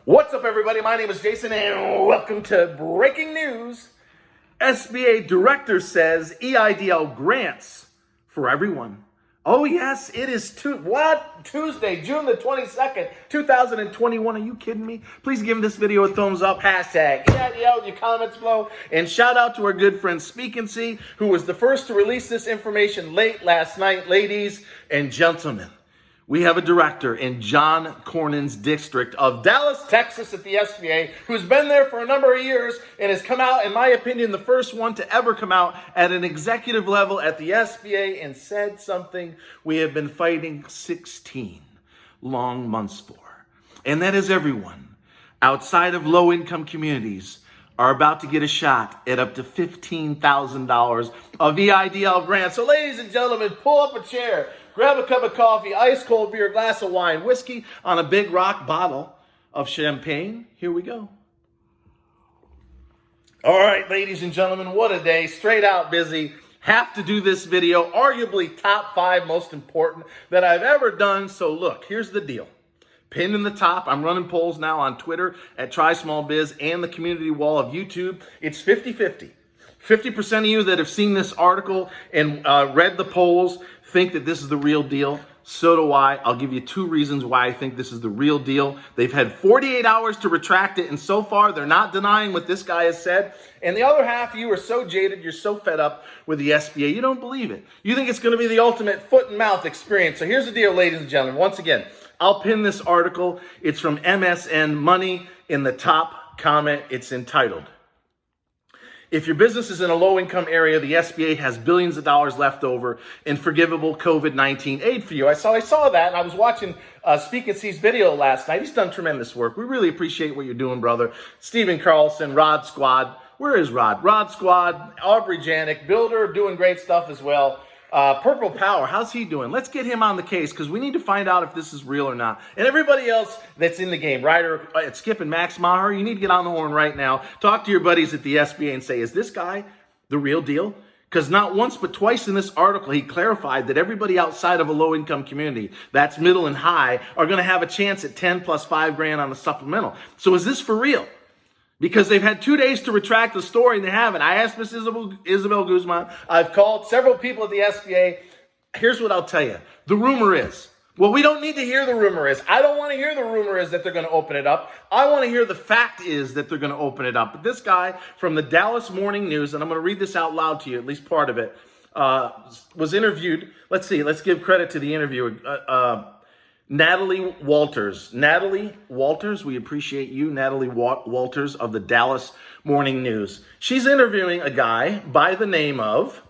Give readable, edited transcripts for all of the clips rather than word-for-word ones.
What's up, everybody? My name is Jason, and welcome to Breaking News. SBA Director says EIDL grants for everyone. Oh, yes, it is Tuesday, June the 22nd, 2021. Are you kidding me? Please give this video a thumbs up. Hashtag EIDL in your comments below. And shout out to our good friend Speak and See, who was the first to release this information late last night. Ladies and gentlemen, we have a director in John Cornyn's district of Dallas, Texas at the SBA, who's been there for a number of years and has come out, in my opinion, the first one to ever come out at an executive level at the SBA and said something we have been fighting 16 long months for. And that is everyone outside of low-income communities are about to get a shot at up to $15,000 of EIDL grants. So ladies and gentlemen, pull up a chair, grab a cup of coffee, ice cold beer, glass of wine, whiskey on a big rock bottle of champagne. Here we go. All right, ladies and gentlemen, what a day. Straight out busy. Have to do this video, arguably top 5 most important that I've ever done. So look, here's the deal. Pinned in the top, I'm running polls now on Twitter at Try Small Biz and the community wall of YouTube. It's 50-50. 50% of you that have seen this article and read the polls think that this is the real deal. So do I. I'll give you 2 reasons why I think this is the real deal. They've had 48 hours to retract it, and so far they're not denying what this guy has said. And the other half of you are so jaded, you're so fed up with the SBA, you don't believe it. You think it's going to be the ultimate foot and mouth experience. So here's the deal, ladies and gentlemen. Once again, I'll pin this article. It's from MSN Money. In the top comment, it's entitled, "If your business is in a low-income area, the SBA has billions of dollars left over in forgivable COVID-19 aid for you." I saw that, and I was watching Speak and See's video last night. He's done tremendous work. We really appreciate what you're doing, brother. Stephen Carlson, Rod Squad. Where is Rod? Rod Squad, Aubrey Janik, Builder, doing great stuff as well. Purple Power, how's he doing? Let's get him on the case because we need to find out if this is real or not. And everybody else that's in the game, Ryder at Skip and Max Maher, you need to get on the horn right now. Talk to your buddies at the SBA and say, is this guy the real deal? Because not once but twice in this article, he clarified that everybody outside of a low-income community, that's middle and high, are going to have a chance at 10 plus 5 grand on the supplemental. So is this for real? Because they've had 2 days to retract the story, and they haven't. I asked Ms. Isabel Guzman. I've called several people at the SBA. Here's what I'll tell you. The rumor is, well, we don't need to hear the rumor is. I don't want to hear the rumor is that they're going to open it up. I want to hear the fact is that they're going to open it up. But this guy from the Dallas Morning News, and I'm going to read this out loud to you, at least part of it, was interviewed. Let's see. Let's give credit to the interviewer. Natalie Walters. Natalie Walters, we appreciate you, Natalie Walters of the Dallas Morning News. She's interviewing a guy by the name of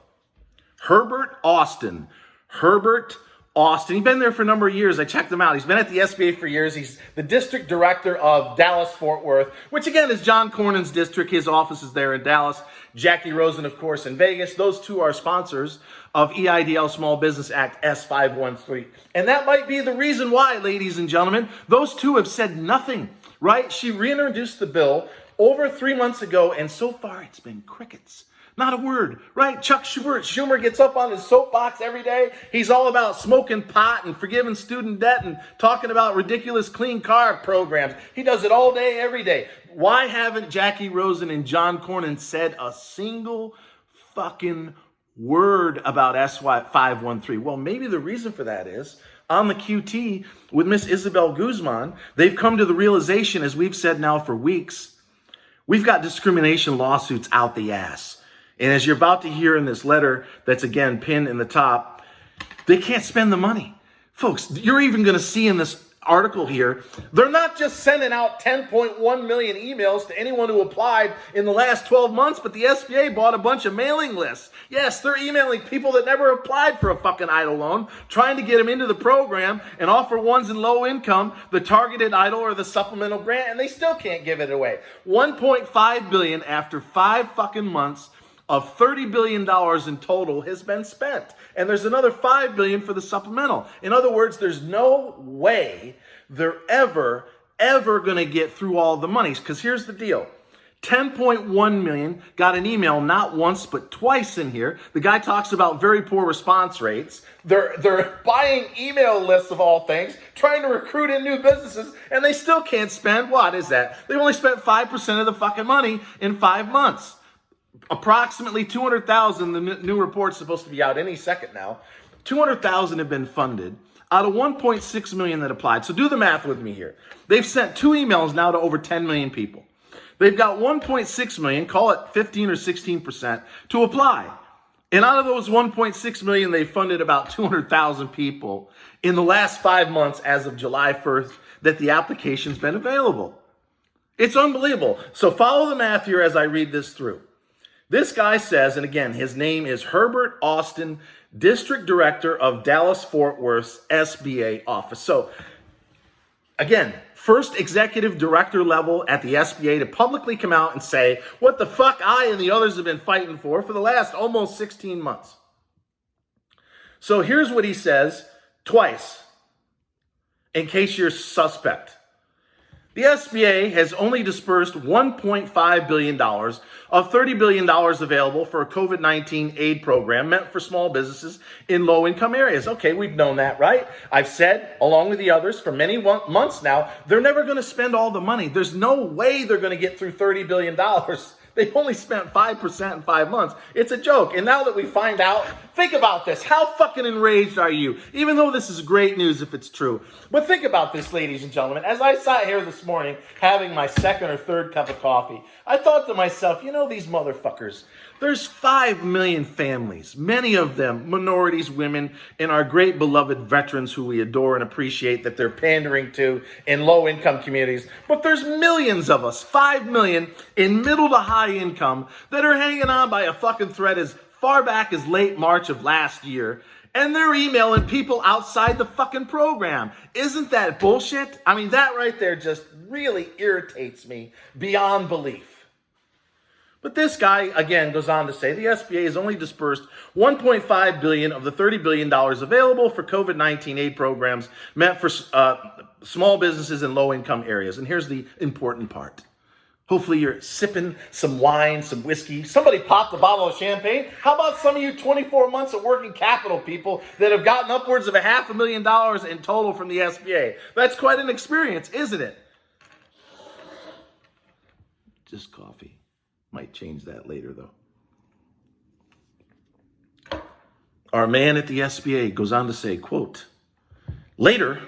Herbert Austin. Herbert Austin. He's been there for a number of years. I checked him out. He's been at the SBA for years. He's the district director of Dallas-Fort Worth, which again is John Cornyn's district. His office is there in Dallas. Jackie Rosen, of course, in Vegas. Those two are sponsors of EIDL Small Business Act S513. And that might be the reason why, ladies and gentlemen, those two have said nothing, right? She reintroduced the bill over 3 months ago, and so far it's been crickets. Not a word, right? Chuck Schumer gets up on his soapbox every day. He's all about smoking pot and forgiving student debt and talking about ridiculous clean car programs. He does it all day, every day. Why haven't Jackie Rosen and John Cornyn said a single fucking word about S513? Well, maybe the reason for that is on the QT with Miss Isabel Guzman, they've come to the realization, as we've said now for weeks, we've got discrimination lawsuits out the ass. And as you're about to hear in this letter that's, again, pinned in the top, they can't spend the money. Folks, you're even going to see in this article here, they're not just sending out 10.1 million emails to anyone who applied in the last 12 months, but the SBA bought a bunch of mailing lists. Yes, they're emailing people that never applied for a fucking EIDL loan, trying to get them into the program and offer ones in low income the targeted EIDL or the supplemental grant, and they still can't give it away. $1.5 billion after 5 fucking months of $30 billion in total has been spent. And there's another $5 billion for the supplemental. In other words, there's no way they're ever going to get through all the monies. Because here's the deal. 10.1 million got an email not once but twice in here. The guy talks about very poor response rates. They're buying email lists of all things, trying to recruit in new businesses, and they still can't spend, what is that? They've only spent 5% of the fucking money in 5 months. Approximately 200,000, the new report's supposed to be out any second now. 200,000 have been funded out of 1.6 million that applied. So do the math with me here. They've sent 2 emails now to over 10 million people. They've got 1.6 million, call it 15 or 16%, to apply. And out of those 1.6 million, they funded about 200,000 people in the last 5 months as of July 1st that the application's been available. It's unbelievable. So follow the math here as I read this through. This guy says, and again, his name is Herbert Austin, District Director of Dallas-Fort Worth's SBA office. So again, first executive director level at the SBA to publicly come out and say what the fuck I and the others have been fighting for the last almost 16 months. So here's what he says twice, in case you're suspect. The SBA has only dispersed $1.5 billion of $30 billion available for a COVID-19 aid program meant for small businesses in low-income areas. Okay, we've known that, right? I've said, along with the others, for many months now, they're never going to spend all the money. There's no way they're going to get through $30 billion. They've only spent 5% in 5 months. It's a joke. And now that we find out, think about this. How fucking enraged are you? Even though this is great news if it's true. But think about this, ladies and gentlemen. As I sat here this morning having my second or third cup of coffee, I thought to myself, you know, these motherfuckers. There's 5 million families, many of them minorities, women, and our great beloved veterans who we adore and appreciate that they're pandering to in low-income communities. But there's millions of us, 5 million in middle to high income that are hanging on by a fucking thread as far back as late March of last year. And they're emailing people outside the fucking program. Isn't that bullshit? I mean, that right there just really irritates me beyond belief. But this guy, again, goes on to say the SBA has only dispersed $1.5 billion of the $30 billion available for COVID-19 aid programs meant for small businesses in low-income areas. And here's the important part. Hopefully you're sipping some wine, some whiskey. Somebody popped a bottle of champagne. How about some of you 24 months of working capital people that have gotten upwards of $500,000 in total from the SBA? That's quite an experience, isn't it? Just coffee. Might change that later, though. Our man at the SBA goes on to say, quote, later,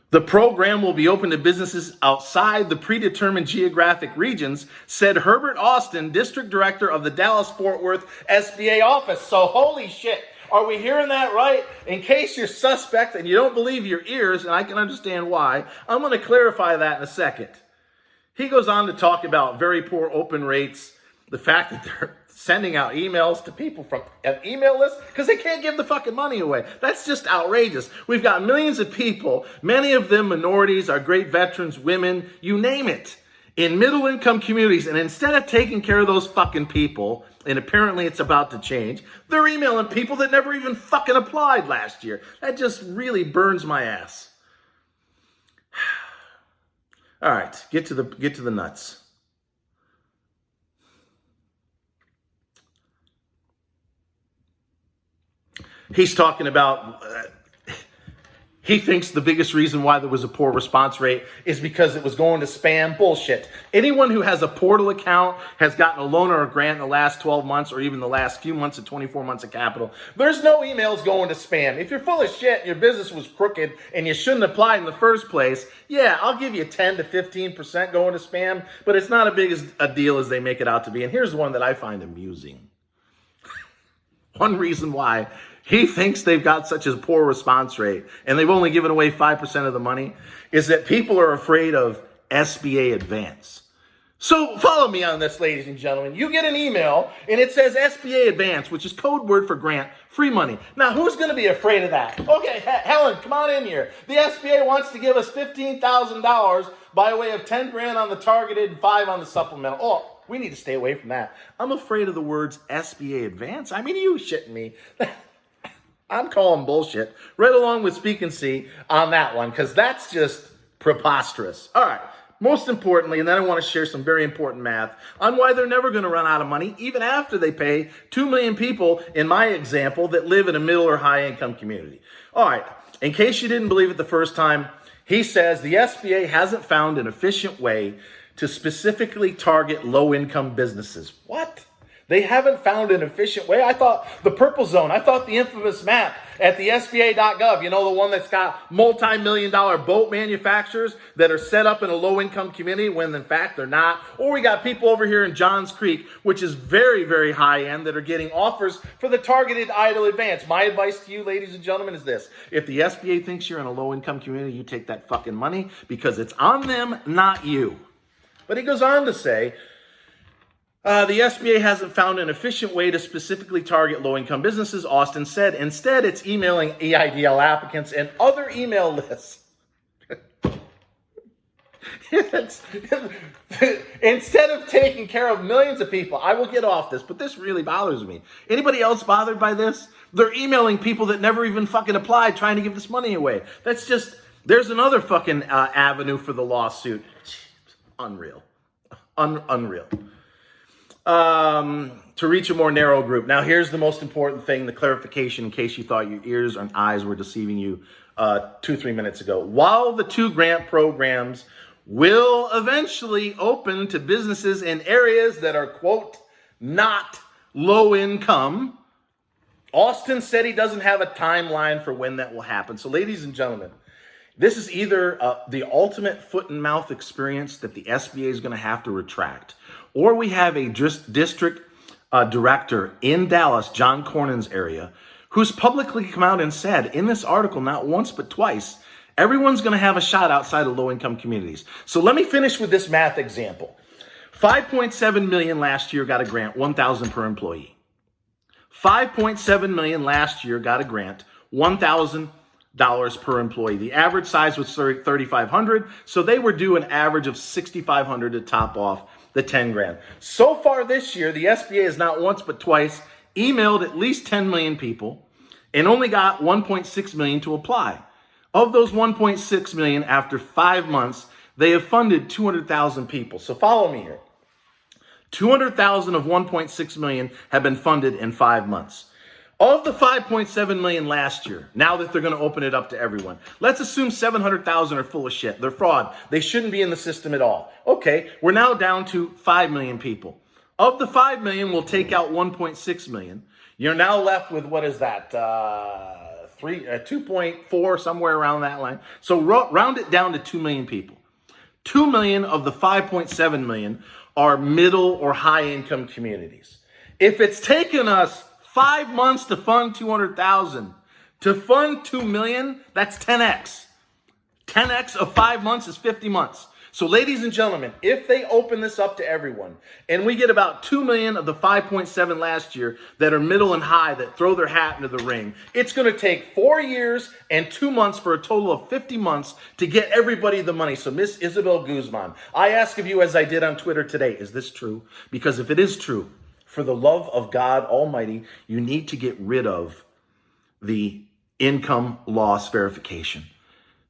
the program will be open to businesses outside the predetermined geographic regions, said Herbert Austin, District Director of the Dallas-Fort Worth SBA office. So holy shit. Are we hearing that right? In case you're suspect and you don't believe your ears, and I can understand why, I'm going to clarify that in a second. He goes on to talk about very poor open rates, the fact that they're sending out emails to people from an email list because they can't give the fucking money away. That's just outrageous. We've got millions of people, many of them minorities, our great veterans, women, you name it, in middle-income communities. And instead of taking care of those fucking people, and apparently it's about to change, they're emailing people that never even fucking applied last year. That just really burns my ass. All right, get to the nuts. He's talking about, he thinks the biggest reason why there was a poor response rate is because it was going to spam. Bullshit. Anyone who has a portal account has gotten a loan or a grant in the last 12 months or even the last few months of 24 months of capital. There's no emails going to spam. If you're full of shit and your business was crooked and you shouldn't apply in the first place, yeah, I'll give you 10 to 15% going to spam, but it's not as big a deal as they make it out to be. And here's one that I find amusing. One reason why he thinks they've got such a poor response rate and they've only given away 5% of the money is that people are afraid of SBA Advance. So follow me on this, ladies and gentlemen. You get an email and it says SBA Advance, which is code word for grant, free money. Now, who's going to be afraid of that? Okay, Helen, come on in here. The SBA wants to give us $15,000 by way of 10 grand on the targeted and 5 on the supplemental. Oh, we need to stay away from that. I'm afraid of the words SBA Advance. I mean, you shitting me. I'm calling bullshit right along with Speak and See on that one because that's just preposterous. All right, most importantly, and then I want to share some very important math on why they're never going to run out of money, even after they pay 2 million people, in my example, that live in a middle or high income community. All right, in case you didn't believe it the first time, he says the SBA hasn't found an efficient way to specifically target low income businesses. What? They haven't found an efficient way? I thought the purple zone, I thought the infamous map at the SBA.gov, you know, the one that's got multi-million-dollar boat manufacturers that are set up in a low-income community when in fact they're not. Or we got people over here in Johns Creek, which is very, very high-end, that are getting offers for the targeted EIDL Advance. My advice to you, ladies and gentlemen, is this. If the SBA thinks you're in a low-income community, you take that fucking money because it's on them, not you. But he goes on to say, the SBA hasn't found an efficient way to specifically target low-income businesses, Austin said. Instead, it's emailing EIDL applicants and other email lists. Instead of taking care of millions of people, I will get off this, but this really bothers me. Anybody else bothered by this? They're emailing people that never even fucking applied, trying to give this money away. That's just, there's another fucking avenue for the lawsuit. Unreal. Unreal. To reach a more narrow group. Now, here's the most important thing, the clarification, in case you thought your ears and eyes were deceiving you 2-3 minutes ago. While the 2 grant programs will eventually open to businesses in areas that are, quote, not low income, Austin said he doesn't have a timeline for when that will happen. So, ladies and gentlemen, this is either the ultimate foot and mouth experience that the SBA is going to have to retract, or we have a district director in Dallas, John Cornyn's area, who's publicly come out and said in this article, not once but twice, everyone's going to have a shot outside of low-income communities. So let me finish with this math example. 5.7 million last year got a grant, 1,000 per employee. 5.7 million last year got a grant, $1,000 per employee. The average size was 3,500, so they were due an average of 6,500 to top off the 10 grand. So far this year, the SBA has not once but twice emailed at least 10 million people and only got 1.6 million to apply. Of those 1.6 million, after 5 months, they have funded 200,000 people. So follow me here. 200,000 of 1.6 million have been funded in 5 months. Of the 5.7 million last year, now that they're going to open it up to everyone, let's assume 700,000 are full of shit. They're fraud. They shouldn't be in the system at all. Okay, we're now down to 5 million people. Of the 5 million, we'll take out 1.6 million. You're now left with, what is that, 2.4, somewhere around that line. So round it down to 2 million people. 2 million of the 5.7 million are middle or high income communities. If it's taken us 5 months to fund 200,000. To fund 2 million, that's 10x. 10x of 5 months is 50 months. So ladies and gentlemen, if they open this up to everyone and we get about 2 million of the 5.7 last year that are middle and high that throw their hat into the ring, it's going to take 4 years and 2 months for a total of 50 months to get everybody the money. So Miss Isabel Guzman, I ask of you, as I did on Twitter today, is this true? Because if it is true, for the love of God Almighty, you need to get rid of the income loss verification,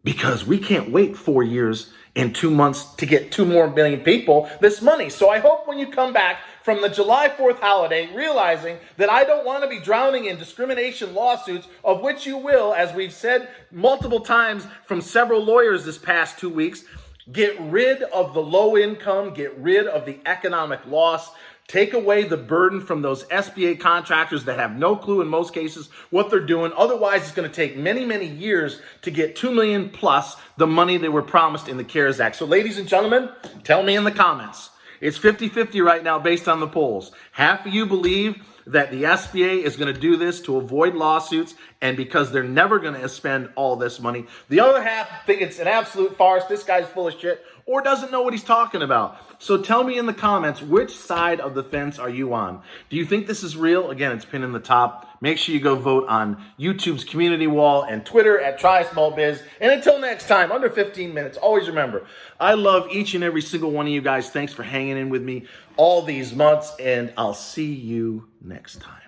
because we can't wait 4 years and 2 months to get 2 more million people this money. So I hope when you come back from the July 4th holiday, realizing that I don't want to be drowning in discrimination lawsuits, of which you will, as we've said multiple times from several lawyers this past 2 weeks, get rid of the low income, get rid of the economic loss. Take away the burden from those SBA contractors that have no clue in most cases what they're doing. Otherwise, it's going to take many, many years to get 2 million plus the money they were promised in the CARES Act. So ladies and gentlemen, tell me in the comments. It's 50-50 right now based on the polls. Half of you believe that the SBA is going to do this to avoid lawsuits and because they're never going to spend all this money. The other half think it's an absolute farce. This guy's full of shit or doesn't know what he's talking about. So tell me in the comments, which side of the fence are you on? Do you think this is real? Again, it's pinned in the top. Make sure you go vote on YouTube's community wall and Twitter at TrySmallBiz. And until next time, under 15 minutes, always remember, I love each and every single one of you guys. Thanks for hanging in with me all these months, and I'll see you next time.